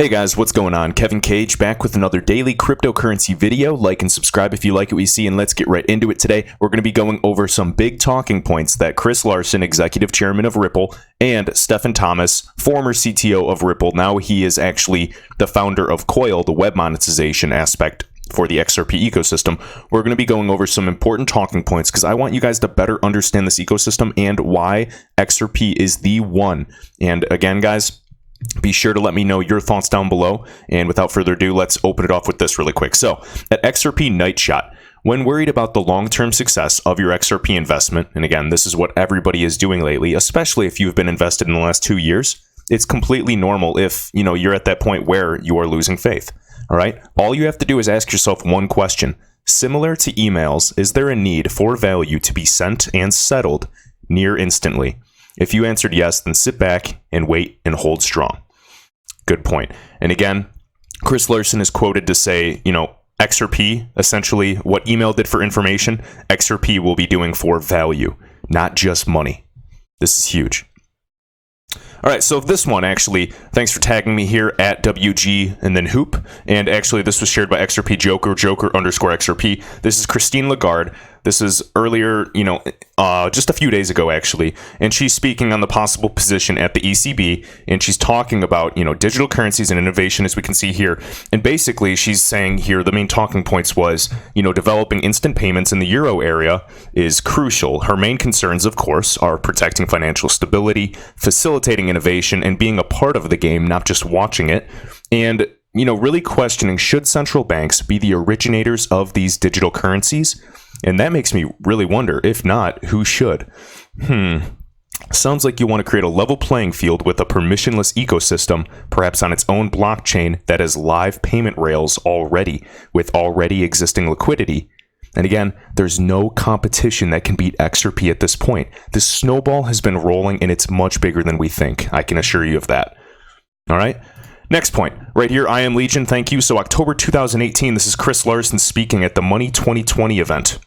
Hey guys, what's going on? Kevin Cage back with another daily cryptocurrency video. Like and subscribe if you like what we see, and let's get right into it today. We're going to be going over some big talking points that Chris Larsen, executive chairman of Ripple, and Stefan Thomas, former CTO of Ripple, now he is actually the founder of Coil, the web monetization aspect for the XRP ecosystem. We're going to be going over some important talking points because I want you guys to better understand this ecosystem and why XRP is the one. And again, guys, be sure to let me know your thoughts down below. And without further ado, let's open it off with this really quick. So at XRP Night Shot, when worried about the long-term success of your XRP investment, and again, this is what everybody is doing lately, especially if you've been invested in the last 2 years, it's completely normal if you're at that point where you are losing faith. All right. All you have to do is ask yourself one question. Similar to emails, is there a need for value to be sent and settled near instantly? If you answered yes, then sit back and wait and hold strong. Good point. And again, Chris Larsen is quoted to say, XRP, essentially what email did for information, XRP will be doing for value, not just money. This is huge. All right, so this one actually, thanks for tagging me here at WG and then Hoop. And actually, this was shared by XRP Joker _XRP. This is Christine Lagarde. This is earlier, just a few days ago, actually. And she's speaking on the possible position at the ECB. And she's talking about, digital currencies and innovation, as we can see here. And basically, she's saying here the main talking points was, developing instant payments in the euro area is crucial. Her main concerns, of course, are protecting financial stability, facilitating innovation, and being a part of the game, not just watching it. And really questioning, should central banks be the originators of these digital currencies? And that makes me really wonder, if not, who should? Sounds like you want to create a level playing field with a permissionless ecosystem, perhaps on its own blockchain that has live payment rails already, with already existing liquidity. And again, there's no competition that can beat XRP at this point. This snowball has been rolling, and it's much bigger than we think. I can assure you of that. All right? Next point, right here, I am Legion, thank you. So October 2018, this is Chris Larsen speaking at the Money 2020 event.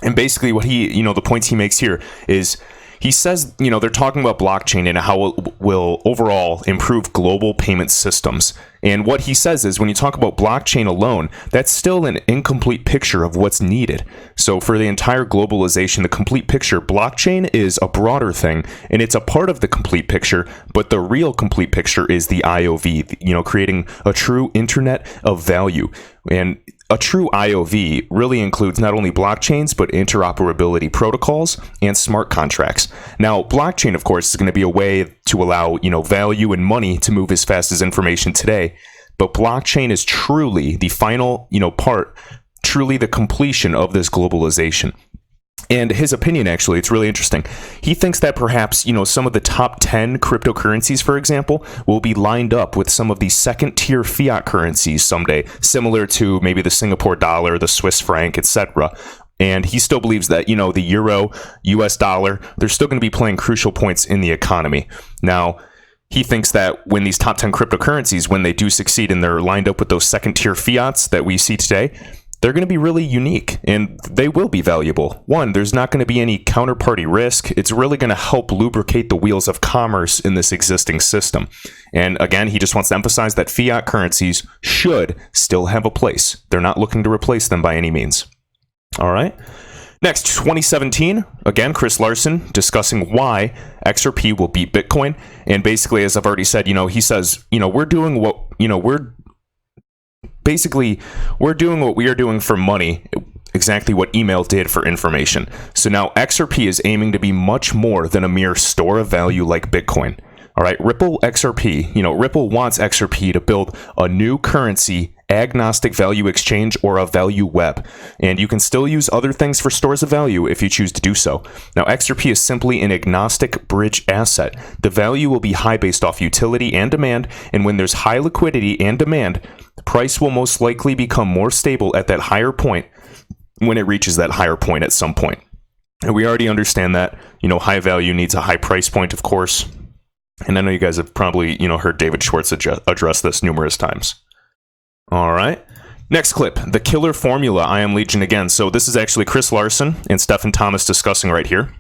And basically what he, the points he makes here is, he says, they're talking about blockchain and how it will overall improve global payment systems. And what he says is, when you talk about blockchain alone, that's still an incomplete picture of what's needed. So for the entire globalization, the complete picture, blockchain is a broader thing, and it's a part of the complete picture, but the real complete picture is the IOV, creating a true internet of value. And a true IOV really includes not only blockchains, but interoperability protocols and smart contracts. Now, blockchain, of course, is going to be a way to allow, value and money to move as fast as information today. But blockchain is truly the final, part, truly the completion of this globalization. And his opinion, actually, it's really interesting. He thinks that perhaps, some of the top 10 cryptocurrencies, for example, will be lined up with some of the second-tier fiat currencies someday, similar to maybe the Singapore dollar, the Swiss franc, etc. And he still believes that, the euro, US dollar, they're still going to be playing crucial points in the economy. Now, he thinks that when these top 10 cryptocurrencies, when they do succeed and they're lined up with those second-tier fiats that we see today, they're going to be really unique, and they will be valuable. One, there's not going to be any counterparty risk. It's really going to help lubricate the wheels of commerce in this existing system. And again, he just wants to emphasize that fiat currencies should still have a place. They're not looking to replace them by any means. All right. Next, 2017, again, Chris Larsen discussing why XRP will beat Bitcoin. And basically, as I've already said, he says, we're doing what we are doing for money, exactly what email did for information. So now XRP is aiming to be much more than a mere store of value like Bitcoin. All right, Ripple XRP, Ripple wants XRP to build a new currency, agnostic value exchange, or a value web. And you can still use other things for stores of value if you choose to do so. Now, XRP is simply an agnostic bridge asset. The value will be high based off utility and demand, and when there's high liquidity and demand, the price will most likely become more stable at that higher point when it reaches that higher point at some point. And we already understand that, high value needs a high price point, of course. And I know you guys have probably, heard David Schwartz address this numerous times. All right. Next clip, the killer formula, I am Legion again. So this is actually Chris Larsen and Stefan Thomas discussing right here.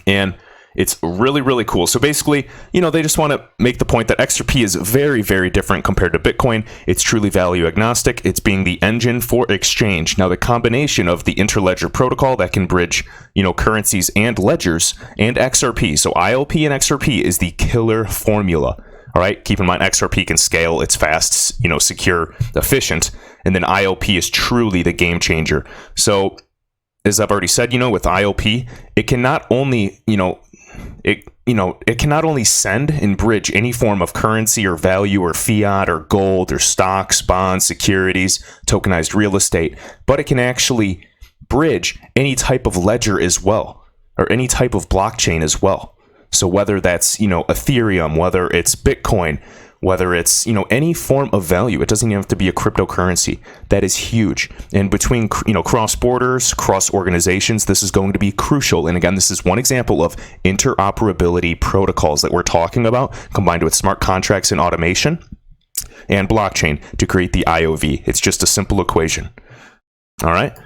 And It's really, really cool. So basically, they just want to make the point that XRP is very, very different compared to Bitcoin. It's truly value agnostic. It's being the engine for exchange. Now, the combination of the interledger protocol that can bridge, currencies and ledgers and XRP. So ILP and XRP is the killer formula. All right. Keep in mind, XRP can scale. It's fast, secure, efficient. And then ILP is truly the game changer. So as I've already said, with ILP, it can not only, it can not only send and bridge any form of currency or value or fiat or gold or stocks, bonds, securities, tokenized real estate, but it can actually bridge any type of ledger as well, or any type of blockchain as well. So whether that's, Ethereum, whether it's Bitcoin, whether it's, any form of value, it doesn't even have to be a cryptocurrency. That is huge. And between, cross borders, cross organizations, this is going to be crucial. And again, this is one example of interoperability protocols that we're talking about, combined with smart contracts and automation and blockchain to create the IOV. It's just a simple equation. All right.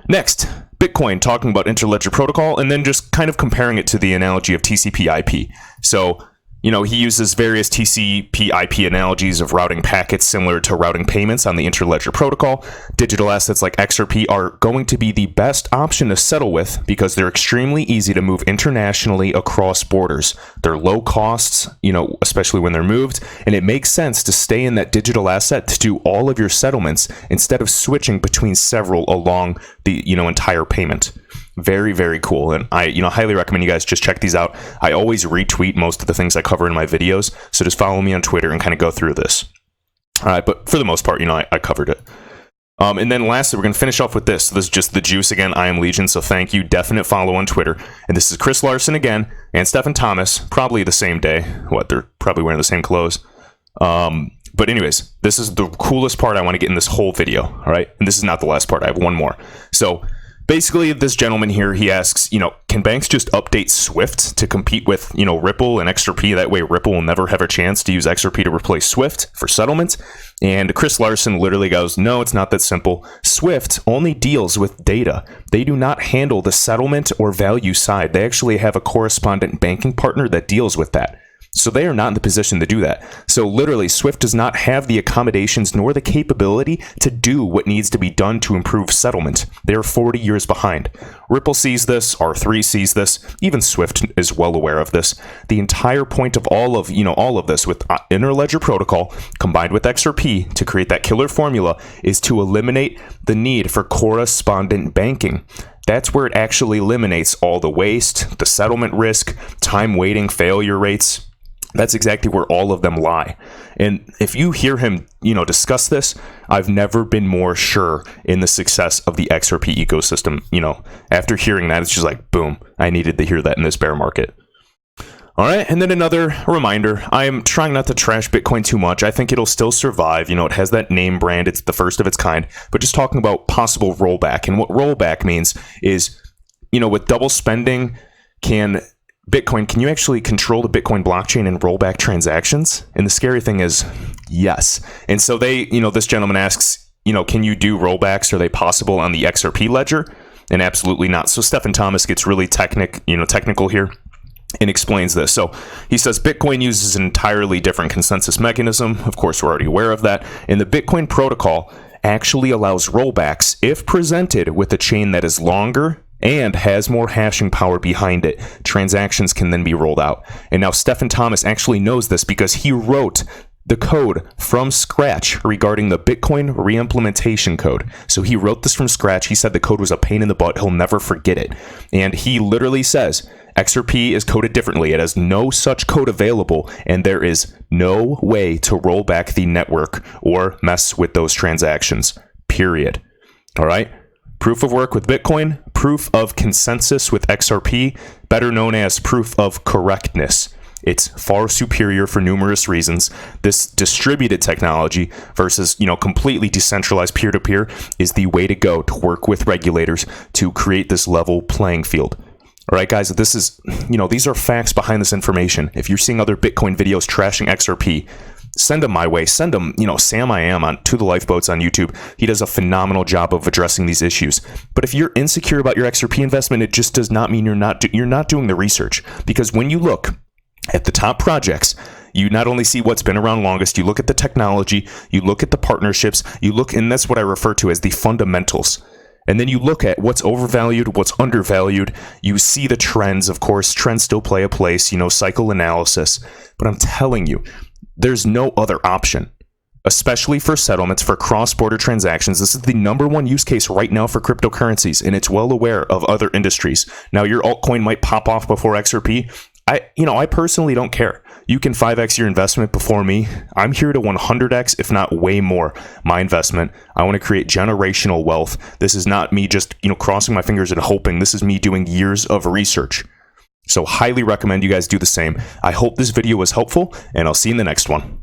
Next, Bitcoin, talking about interledger protocol, and then just kind of comparing it to the analogy of TCP/IP. So, he uses various TCP/IP analogies of routing packets similar to routing payments on the interledger protocol. Digital assets like XRP are going to be the best option to settle with because they're extremely easy to move internationally across borders. They're low costs, especially when they're moved, and it makes sense to stay in that digital asset to do all of your settlements instead of switching between several along the, entire payment. Very, very cool. And I, highly recommend you guys just check these out. I always retweet most of the things I cover in my videos. So just follow me on Twitter and kind of go through this. All right. But for the most part, I covered it. And then lastly, we're going to finish off with this. So this is just the juice again. I am Legion. So thank you. Definite follow on Twitter. And this is Chris Larsen again and Stefan Thomas, probably the same day. They're probably wearing the same clothes. But anyways, this is the coolest part I want to get in this whole video. All right. And this is not the last part. I have one more. So basically, this gentleman here, he asks, can banks just update SWIFT to compete with, Ripple and XRP? That way, Ripple will never have a chance to use XRP to replace SWIFT for settlements. And Chris Larsen literally goes, no, it's not that simple. SWIFT only deals with data. They do not handle the settlement or value side. They actually have a correspondent banking partner that deals with that. So they are not in the position to do that. So literally, SWIFT does not have the accommodations nor the capability to do what needs to be done to improve settlement. They are 40 years behind. Ripple sees this, R3 sees this, even SWIFT is well aware of this. The entire point of all of this with interledger protocol combined with XRP to create that killer formula is to eliminate the need for correspondent banking. That's where it actually eliminates all the waste, the settlement risk, time waiting, failure rates. That's exactly where all of them lie. And if you hear him, discuss this, I've never been more sure in the success of the XRP ecosystem. After hearing that, it's just like, boom, I needed to hear that in this bear market. All right. And then another reminder, I am trying not to trash Bitcoin too much. I think it'll still survive. It has that name brand. It's the first of its kind. But just talking about possible rollback. And what rollback means is, with double spending, can you actually control the Bitcoin blockchain and roll back transactions? And the scary thing is, yes. And so this gentleman asks, can you do rollbacks? Are they possible on the XRP ledger? And absolutely not. So Stefan Thomas gets really technical here and explains this. So he says Bitcoin uses an entirely different consensus mechanism. Of course, we're already aware of that. And the Bitcoin protocol actually allows rollbacks if presented with a chain that is longer and has more hashing power behind it. Transactions can then be rolled out. And now Stefan Thomas actually knows this because he wrote the code from scratch regarding the Bitcoin reimplementation code. So he wrote this from scratch. He said the code was a pain in the butt. He'll never forget it. And he literally says XRP is coded differently. It has no such code available, and there is no way to roll back the network or mess with those transactions, period. All right? Proof of work with Bitcoin, proof of consensus with XRP, better known as proof of correctness. It's far superior for numerous reasons. This distributed technology versus, completely decentralized peer-to-peer is the way to go to work with regulators to create this level playing field. All right, guys, these are facts behind this information. If you're seeing other Bitcoin videos trashing XRP, send them my way. Send them, Sam I Am on To the Lifeboats on YouTube. He does a phenomenal job of addressing these issues. But if you're insecure about your XRP investment, it just does not mean you're not doing the research. Because when you look at the top projects, you not only see what's been around longest, you look at the technology, you look at the partnerships, and that's what I refer to as the fundamentals. And then you look at what's overvalued, what's undervalued. You see the trends. Of course, trends still play a place, cycle analysis. But I'm telling you, there's no other option, especially for settlements, for cross-border transactions. This is the #1 use case right now for cryptocurrencies, and it's well aware of other industries. Now, your altcoin might pop off before XRP. I personally don't care. You can 5x your investment before me. I'm here to 100x, if not way more, my investment. I want to create generational wealth. This is not me just, crossing my fingers and hoping. This is me doing years of research. So highly recommend you guys do the same. I hope this video was helpful, and I'll see you in the next one.